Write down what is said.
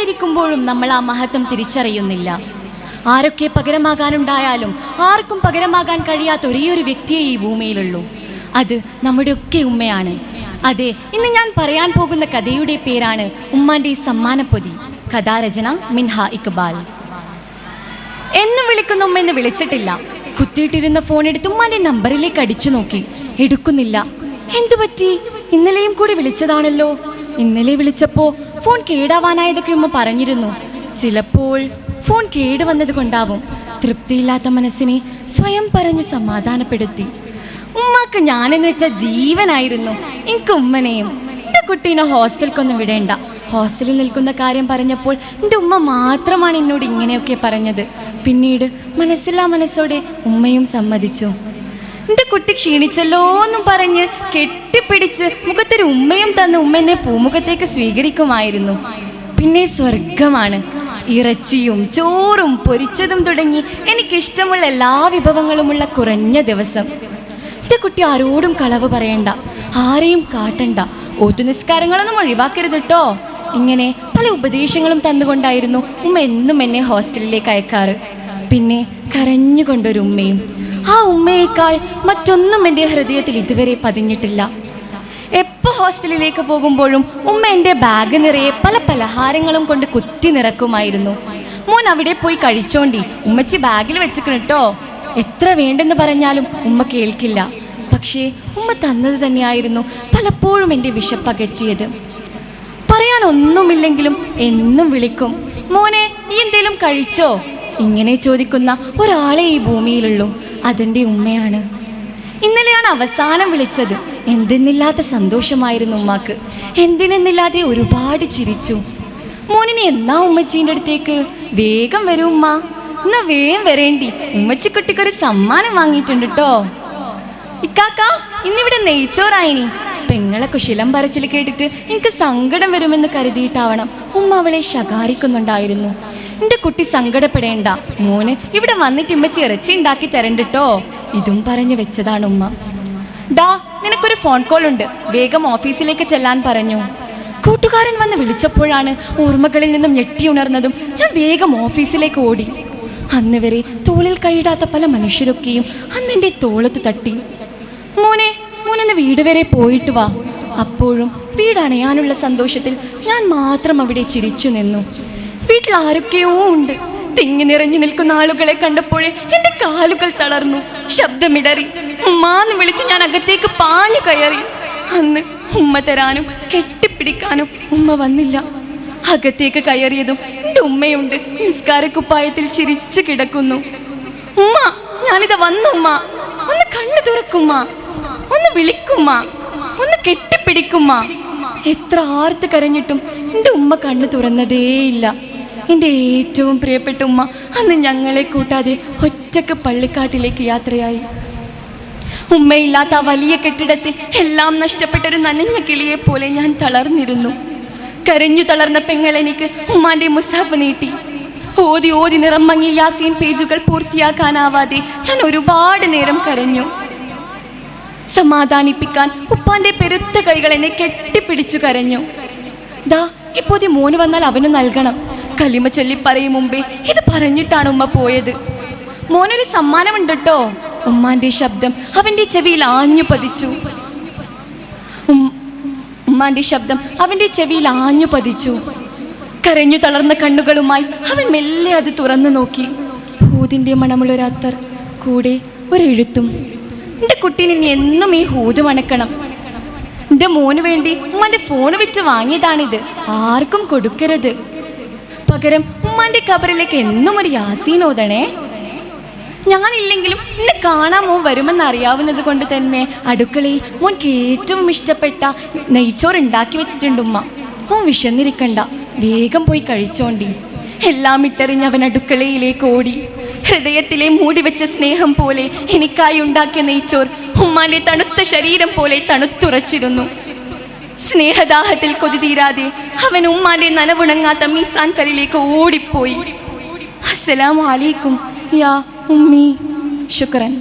കുഞ്ഞായിരിക്കുമ്പോഴും നമ്മൾ ആ മഹത്വം തിരിച്ചറിയുന്നില്ല. ആരൊക്കെ പകരമാകാനുണ്ടായാലും ആർക്കും പകരമാകാൻ കഴിയാത്ത ഒരേയൊരു വ്യക്തിയെ ഈ ഭൂമിയിലുള്ളൂ. അത് നമ്മുടെയൊക്കെ ഉമ്മയാണ്. അതെ, ഇന്ന് ഞാൻ പറയാൻ പോകുന്ന കഥയുടെ പേരാണ് ഉമ്മാന്റെ സമ്മാനപ്പൊതി. കഥാരചന മിൻഹ ഇക്ബാൽ. എന്നും വിളിക്കുന്ന ഉമ്മ എന്ന് വിളിച്ചിട്ടില്ല. കുത്തിയിട്ടിരുന്ന ഫോൺ എടുത്ത് ഉമ്മാന്റെ നമ്പറിലേക്ക് അടിച്ചു നോക്കി. എടുക്കുന്നില്ല. എന്തു പറ്റി? ഇന്നലെയും കൂടി വിളിച്ചതാണല്ലോ. ഇന്നലെ വിളിച്ചപ്പോ ഫോൺ കേടാവാനായതൊക്കെ ഉമ്മ പറഞ്ഞിരുന്നു. ചിലപ്പോൾ ഫോൺ കേടുവന്നത് കൊണ്ടാവും. തൃപ്തിയില്ലാത്ത മനസ്സിനെ സ്വയം പറഞ്ഞു സമാധാനപ്പെടുത്തി. ഉമ്മക്ക് ഞാനെന്ന് വെച്ച ജീവനായിരുന്നു. എനിക്ക് ഉമ്മനെയും എൻ്റെ കുട്ടീനെ ഹോസ്റ്റലിക്കൊന്നും വിടേണ്ട. ഹോസ്റ്റലിൽ നിൽക്കുന്ന കാര്യം പറഞ്ഞപ്പോൾ എൻ്റെ ഉമ്മ മാത്രമാണ് എന്നോട് ഇങ്ങനെയൊക്കെ പറഞ്ഞത്. പിന്നീട് മനസ്സില്ലാ മനസ്സോടെ ഉമ്മയും സമ്മതിച്ചു. എൻ്റെ കുട്ടി ക്ഷീണിച്ചല്ലോ എന്നും പറഞ്ഞ് കെട്ടിപ്പിടിച്ച് മുഖത്തൊരു ഉമ്മയും തന്ന് ഉമ്മ എന്നെ പൂമുഖത്തേക്ക് സ്വീകരിക്കുമായിരുന്നു. പിന്നെ സ്വർഗമാണ്. ഇറച്ചിയും ചോറും പൊരിച്ചതും തുടങ്ങി എനിക്കിഷ്ടമുള്ള എല്ലാ വിഭവങ്ങളുമുള്ള കുറഞ്ഞ ദിവസം. എൻ്റെ കുട്ടി ആരോടും കളവ് പറയണ്ട, ആരെയും കാട്ടണ്ട, ഓത്തുനിസ്കാരങ്ങളൊന്നും ഒഴിവാക്കരുത് കേട്ടോ. ഇങ്ങനെ പല ഉപദേശങ്ങളും തന്നുകൊണ്ടായിരുന്നു ഉമ്മ എന്നും എന്നെ ഹോസ്റ്റലിലേക്ക് അയക്കാറ്. പിന്നെ കരഞ്ഞുകൊണ്ടൊരു ഉമ്മയും. ആ ഉമ്മയേക്കാൾ മറ്റൊന്നും എൻ്റെ ഹൃദയത്തിൽ ഇതുവരെ പതിഞ്ഞിട്ടില്ല. എപ്പോൾ ഹോസ്റ്റലിലേക്ക് പോകുമ്പോഴും ഉമ്മ എൻ്റെ ബാഗ് നിറയെ പല പലഹാരങ്ങളും കൊണ്ട് കുത്തി നിറക്കുമായിരുന്നു. മോൻ അവിടെ പോയി കഴിച്ചോണ്ടി, ഉമ്മച്ചി ബാഗിൽ വെച്ചിക്കണം കേട്ടോ. എത്ര വേണ്ടെന്ന് പറഞ്ഞാലും ഉമ്മ കേൾക്കില്ല. പക്ഷേ ഉമ്മ തന്നത് തന്നെയായിരുന്നു പലപ്പോഴും എൻ്റെ വിശപ്പകറ്റിയത്. പറയാൻ ഒന്നുമില്ലെങ്കിലും എന്നും വിളിക്കും, മോനെ ഈ എന്തേലും കഴിച്ചോ? ഇങ്ങനെ ചോദിക്കുന്ന ഒരാളെ ഈ ഭൂമിയിലുള്ളൂ. അതെൻ്റെ ഉമ്മയാണ്. ഇന്നലെയാണ് അവസാനം വിളിച്ചത്. എന്തെന്നില്ലാത്ത സന്തോഷമായിരുന്നു ഉമ്മാക്ക്. എന്തിനെന്നില്ലാതെ ഒരുപാട് ചിരിച്ചു. മോനിനെ എന്നാ ഉമ്മച്ചീൻ്റെ അടുത്തേക്ക്? വേഗം വരൂ ഉമ്മ. എന്നാ വേഗം വരേണ്ടി, ഉമ്മച്ചിക്കുട്ടിക്കൊരു സമ്മാനം വാങ്ങിയിട്ടുണ്ട് കേട്ടോ. ഇക്കാക്ക, ഇന്നിവിടെ നെയ്ച്ചോറായിനി. പെങ്ങളെ കുശലം പറച്ചിൽ കേട്ടിട്ട് എനിക്ക് സങ്കടം വരുമെന്ന് കരുതിയിട്ടാവണം ഉമ്മ അവളെ ശകാരിക്കുന്നുണ്ടായിരുന്നു. എൻ്റെ കുട്ടി സങ്കടപ്പെടേണ്ട, മോന് ഇവിടെ വന്നിട്ട് ഉമ്മച്ചി ഇറച്ചി ഉണ്ടാക്കി തരണ്ടട്ടോ. ഇതും പറഞ്ഞു വെച്ചതാണ് ഉമ്മ. ഡാ, നിനക്കൊരു ഫോൺ കോൾ ഉണ്ട്, വേഗം ഓഫീസിലേക്ക് ചെല്ലാൻ പറഞ്ഞു. കൂട്ടുകാരൻ വന്ന് വിളിച്ചപ്പോഴാണ് ഓർമ്മകളിൽ നിന്നും ഞെട്ടിയുണർന്നതും ഞാൻ വേഗം ഓഫീസിലേക്ക് ഓടി. അന്ന് വരെ തോളിൽ കൈയിടാത്ത പല മനുഷ്യരൊക്കെയും അന്നെൻ്റെ തോളത്ത് തട്ടി. മോനെ, മോനൊന്ന് വീട് വരെ പോയിട്ട് വാ. അപ്പോഴും വീടണയാനുള്ള സന്തോഷത്തിൽ ഞാൻ മാത്രം അവിടെ ചിരിച്ചു നിന്നു. വീട്ടിൽ ആരൊക്കെയോ ഉണ്ട്. തിങ്ങി നിറഞ്ഞു നിൽക്കുന്ന ആളുകളെ കണ്ടപ്പോഴേ എൻ്റെ കാലുകൾ തളർന്നു. ശബ്ദമിടറി ഉമ്മാന്ന് വിളിച്ച് ഞാൻ അകത്തേക്ക് പാഞ്ഞു കയറി. അന്ന് ഉമ്മ തരാനും കെട്ടിപ്പിടിക്കാനും ഉമ്മ വന്നില്ല. അകത്തേക്ക് കയറിയതും എൻ്റെ ഉമ്മയുണ്ട് നിസ്കാരക്കുപ്പായത്തിൽ ചിരിച്ചു കിടക്കുന്നു. ഉമ്മ, ഞാനിതാ വന്നു ഉമ്മ. ഒന്ന് കണ്ണു തുറക്കുമ്മ, ഒന്ന് വിളിക്കുമ്മ, ഒന്ന് കെട്ടിപ്പിടിക്കുമ്മ. എത്ര ആർത്ത് കരഞ്ഞിട്ടും എൻ്റെ ഉമ്മ കണ്ണു തുറന്നതേയില്ല. എൻ്റെ ഏറ്റവും പ്രിയപ്പെട്ട ഉമ്മ അന്ന് ഞങ്ങളെ കൂട്ടാതെ ഒറ്റക്ക് പള്ളിക്കാട്ടിലേക്ക് യാത്രയായി. ഉമ്മയില്ലാത്ത ആ വലിയ കെട്ടിടത്തിൽ എല്ലാം നഷ്ടപ്പെട്ടൊരു നനഞ്ഞ കിളിയെ പോലെ ഞാൻ തളർന്നിരുന്നു. കരഞ്ഞു തളർന്ന പെങ്ങൾ എനിക്ക് ഉമ്മാന്റെ മുസാഫ് നീട്ടി. ഓതി ഓതി നിറം മങ്ങിയ യാസീൻ പേജുകൾ പൂർത്തിയാക്കാനാവാതെ ഞാൻ ഒരുപാട് നേരം കരഞ്ഞു. സമാധാനിപ്പിക്കാൻ ഉപ്പാന്റെ പെരുത്ത കൈകൾ എന്നെ കെട്ടിപ്പിടിച്ചു കരഞ്ഞു. ദാ, ഇപ്പോ മോന് വന്നാൽ അവന് നൽകണം. കലിമ ചൊല്ലി പറയും മുമ്പേ ഇത് പറഞ്ഞിട്ടാണ് ഉമ്മ പോയത്. മോനൊരു സമ്മാനമുണ്ട് കേട്ടോ. ഉമ്മാന്റെ ശബ്ദം അവന്റെ ചെവിയിൽ ആഞ്ഞു പതിച്ചു. ഉമ്മാന്റെ ശബ്ദം അവന്റെ ചെവിയിൽ ആഞ്ഞു പതിച്ചു. കരഞ്ഞു തളർന്ന കണ്ണുകളുമായി അവൻ മെല്ലെ അത് തുറന്നു നോക്കി. ഹൂദിന്റെ മണമുള്ളൊരത്തർ, കൂടെ ഒരെഴുത്തും. എൻ്റെ കുട്ടീനെ ഇനി എന്നും ഈ ഹൂദ് മണക്കണം. എൻ്റെ മോന് വേണ്ടി ഉമ്മാന്റെ ഫോൺ വിറ്റ് വാങ്ങിയതാണിത്. ആർക്കും കൊടുക്കരുത്. പകരം ഉമ്മാന്റെ കബറിലേക്ക് എന്നും ഒരു യാസീൻ ഓതണേ. ഞാനില്ലെങ്കിലും എന്നെ കാണാൻ മോൻ വരുമെന്ന് അറിയാവുന്നത് കൊണ്ട് തന്നെ അടുക്കളയിൽ മോൻക്ക് ഏറ്റവും ഇഷ്ടപ്പെട്ട നെയ്ച്ചോറ് ഉണ്ടാക്കി വെച്ചിട്ടുണ്ട് ഉമ്മ. മോൻ വിശന്നിരിക്കണ്ട, വേഗം പോയി കഴിച്ചോണ്ടി. എല്ലാം ഇട്ടെറിഞ്ഞ് അവൻ അടുക്കളയിലേക്ക് ഓടി. ഹൃദയത്തിലെ മൂടിവെച്ച സ്നേഹം പോലെ എനിക്കായി ഉണ്ടാക്കിയ നെയ്ച്ചോർ ഉമ്മാന്റെ തണുത്ത ശരീരം പോലെ തണുത്തുറച്ചിരുന്നു. സ്നേഹദാഹത്തിൽ കൊതി തീരാതെ അവൻ ഉമ്മാന്റെ നനവുണങ്ങാത്ത മീസാൻ കല്ലിലേക്ക് ഓടിപ്പോയി. അസ്സലാമു അലൈക്കും യാ ഉമ്മി. ശുക്രൻ.